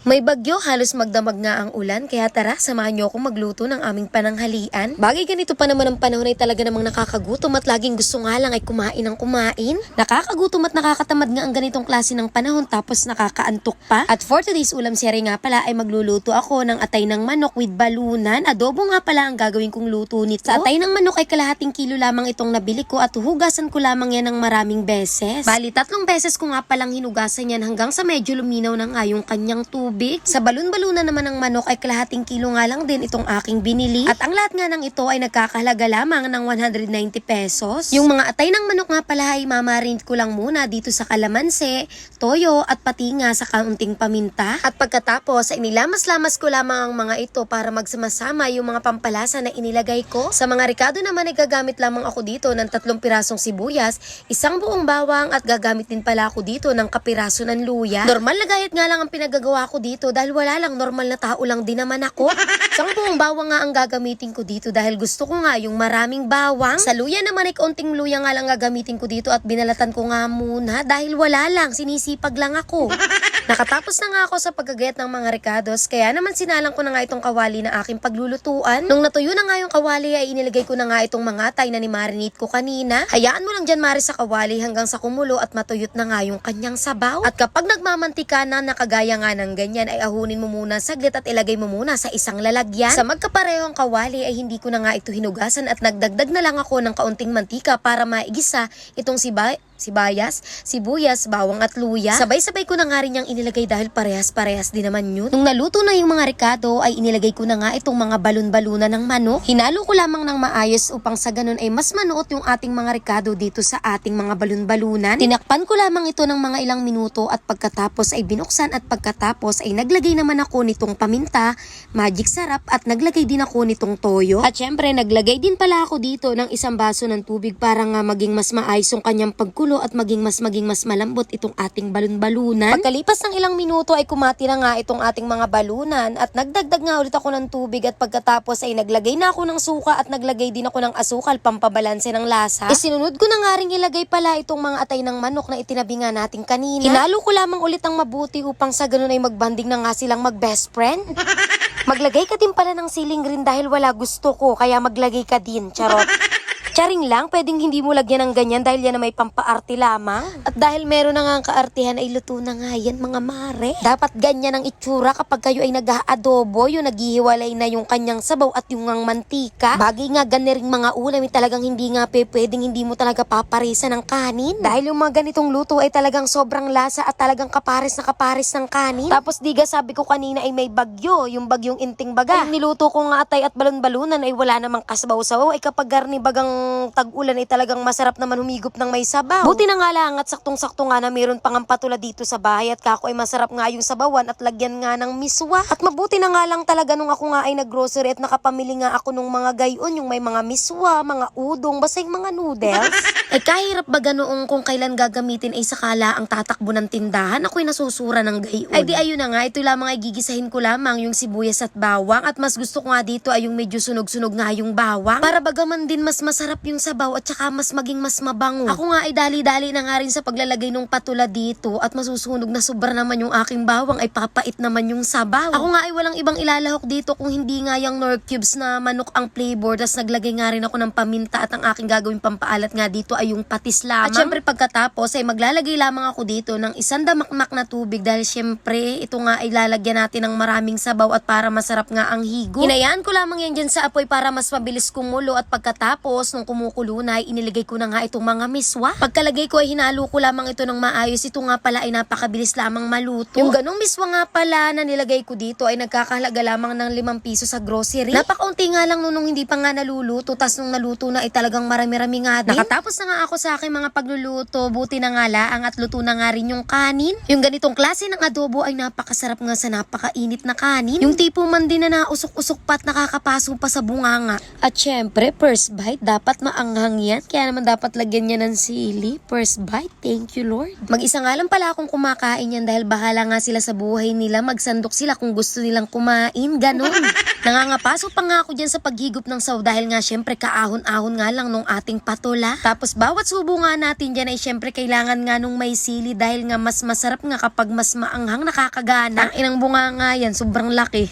May bagyo, halos magdamag nga ang ulan, kaya tara, samahan niyo akong magluto ng aming pananghalian. Bagay ganito pa naman ang panahon ay talaga namang nakakagutom at laging gusto nga lang ay kumain ng kumain. Nakakagutom at nakakatamad nga ang ganitong klase ng panahon tapos nakakaantok pa. At for today's ulam seri nga pala ay magluluto ako ng atay ng manok with balunan. Adobo nga pala ang gagawin kong luto nito. Sa atay ng manok ay kalahating kilo lamang itong nabili ko at hugasan ko lamang yan ng maraming beses. Bali, 3 beses ko nga palang hinugasan yan hanggang sa medyo luminaw na nga yung kanyang tubig. Sa balon-balunan naman ng manok ay kalahating kilo nga lang din itong aking binili. At ang lahat nga ng ito ay nagkakahalaga lamang ng 190 pesos. Yung mga atay ng manok nga pala ay mamarinate ko lang muna dito sa kalamansi, toyo at pati nga sa kaunting paminta. At pagkatapos ay nilamas-lamas ko lamang ang mga ito para magsama-sama yung mga pampalasa na inilagay ko. Sa mga ricado naman ay gagamit lamang ako dito ng 3 pirasong sibuyas, 1 buong bawang at gagamit din pala ako dito ng kapiraso ng luya. Normal na gayat nga lang ang pinagagawa ko dito dahil wala lang, normal na tao lang din naman ako. 1 buong bawang nga ang gagamitin ko dito dahil gusto ko nga yung maraming bawang. Sa luya naman ay kaunting luya nga lang gagamitin ko dito at binalatan ko nga muna dahil wala lang, sinisipag lang ako. Nakatapos na nga ako sa paggagayat ng mga ricados, kaya naman sinalang ko na nga itong kawali na aking paglulutuan. Nung natuyo na nga yung kawali ay inilagay ko na nga itong mga atay na ni-marinate ko kanina. Hayaan mo lang dyan Mari sa kawali hanggang sa kumulo at matuyot na nga yung kanyang sabaw. At kapag nagmamantika na nakagaya nga ng ganyan ay ahunin mo muna saglit at ilagay mo muna sa isang lalagyan. Sa magkaparehong kawali ay hindi ko na nga ito hinugasan at nagdagdag na lang ako ng kaunting mantika para maigisa itong sibuyas, bawang at luya. Sabay-sabay ko na nga rin yung inilagay dahil parehas-parehas din naman yun. Nung naluto na yung mga ricado ay inilagay ko na nga itong mga balon-balunan ng manok. Hinalo ko lamang ng maayos upang sa ganun ay mas manuot yung ating mga ricado dito sa ating mga balon-balunan. Tinakpan ko lamang ito ng mga ilang minuto at pagkatapos ay binuksan at pagkatapos ay naglagay naman ako nitong paminta, magic sarap at naglagay din ako nitong toyo. At syempre naglagay din pala ako dito ng 1 baso ng tubig para nga maging mas maayos yung kanyang pagkulo at maging mas malambot itong ating balon-balunan. Pagkalipas ng ilang minuto ay kumati na nga itong ating mga balunan at nagdagdag nga ulit ako ng tubig at pagkatapos ay naglagay na ako ng suka at naglagay din ako ng asukal pampabalanse ng lasa. Isinunod ko na nga rin ilagay pala itong mga atay ng manok na itinabi nga natin kanina. Hinalo ko lamang ulit ang mabuti upang sa ganun ay magbanding na nga silang mag-best friend. Maglagay ka din pala ng siling rin dahil wala gusto ko kaya maglagay ka din. Charot. Charing lang, pwedeng hindi mo lagyan ng ganyan dahil yan na may pampaarte lamang. At dahil meron na nga ang kaartihan ay luto na nga yan mga mare. Dapat ganyan ang itsura kapag kayo ay nag-aadobo, yung naghihiwalay na yung kanyang sabaw at yung ang mantika. Bagay nga ganiring mga ulam ay talagang hindi nga pwedeng hindi mo talaga paparisa ng kanin. Dahil yung mga ganitong luto ay talagang sobrang lasa at talagang kapares na kapares ng kanin. Tapos diga sabi ko kanina ay may bagyo, yung bagyong inting baga. Ay niluto ko nga atay at balon-balunan ay wala namang kasabaw-sabaw ay kapag garni bagang tag-ulan ay talagang masarap naman humigop ng may sabaw. Buti na nga lang at saktong-sakto nga na meron pang patula dito sa bahay at kako ay masarap nga yung sabawan at lagyan nga ng miswa. At mabuti na nga lang talaga nung ako nga ay naggrocery at nakapamili nga ako nung mga gayon, yung may mga miswa, mga udong, basta yung mga noodles. Ay kahirap baga noong kung kailan gagamitin ay sakala ang tatakbo ng tindahan, ako'y nasusura ng gayon. Ay di ayun na nga, ito lamang ay gigisahin ko lamang yung sibuyas at bawang at mas gusto ko nga dito ay yung medyo sunog-sunog nga yung bawang para bagaman din mas masarap yung sabaw at saka mas maging mas mabango. Ako nga ay dali-dali na nga rin sa paglalagay ng patula dito at masusunog na sobra naman yung aking bawang ay papait naman yung sabaw. Ako nga ay walang ibang ilalahok dito kung hindi nga yung Knorr cubes na manok ang flavor. Tas naglagay nga rin ako ng paminta at ang aking gagawing pampaalat nga dito ay yung patis lamang. At syempre pagkatapos ay maglalagay lamang ako dito ng 1 damakmak na tubig dahil syempre ito nga ay lalagyan natin ng maraming sabaw at para masarap nga ang higo. Hinayaan ko lamang yan dyan sa apoy para mas mabilis kumulo at pagkatapos nung kumukulo na ay iniligay ko na nga itong mga miswa. Pagkalagay ko ay hinalo ko lamang ito ng maayos. Ito nga pala ay napakabilis lamang maluto. Yung ganong miswa nga pala na nilagay ko dito ay nagkakahalaga lamang ng 5 piso sa grocery. Napakaunti nga lang nung hindi pa nga naluluto. Tas nung naluto na ay talagang marami-rami nga din. Nakatapos na nga ako sa aking mga pagluluto. Buti na nga laang at luto na nga rin yung kanin. Yung ganitong klase ng adobo ay napakasarap nga sa napakainit na kanin. Yung tipo man din na nausok-usok pa at nakakapaso pa sa bunganga. At syempre, first bite dapat dapat maanghang yan. Kaya naman dapat lagyan niya ng sili. First bite, thank you Lord. Mag-isa nga lang pala akong kumakain yan dahil bahala nga sila sa buhay nila. Magsandok sila kung gusto nilang kumain. Ganon. Nangangapaso pa nga ako dyan sa paghigop ng saw dahil nga syempre kaahon-ahon nga lang nung ating patola. Tapos bawat subo nga natin dyan ay syempre kailangan nga nung may sili dahil nga mas masarap nga kapag mas maanghang, nakakagana. Ang inang bunga nga yan, sobrang laki.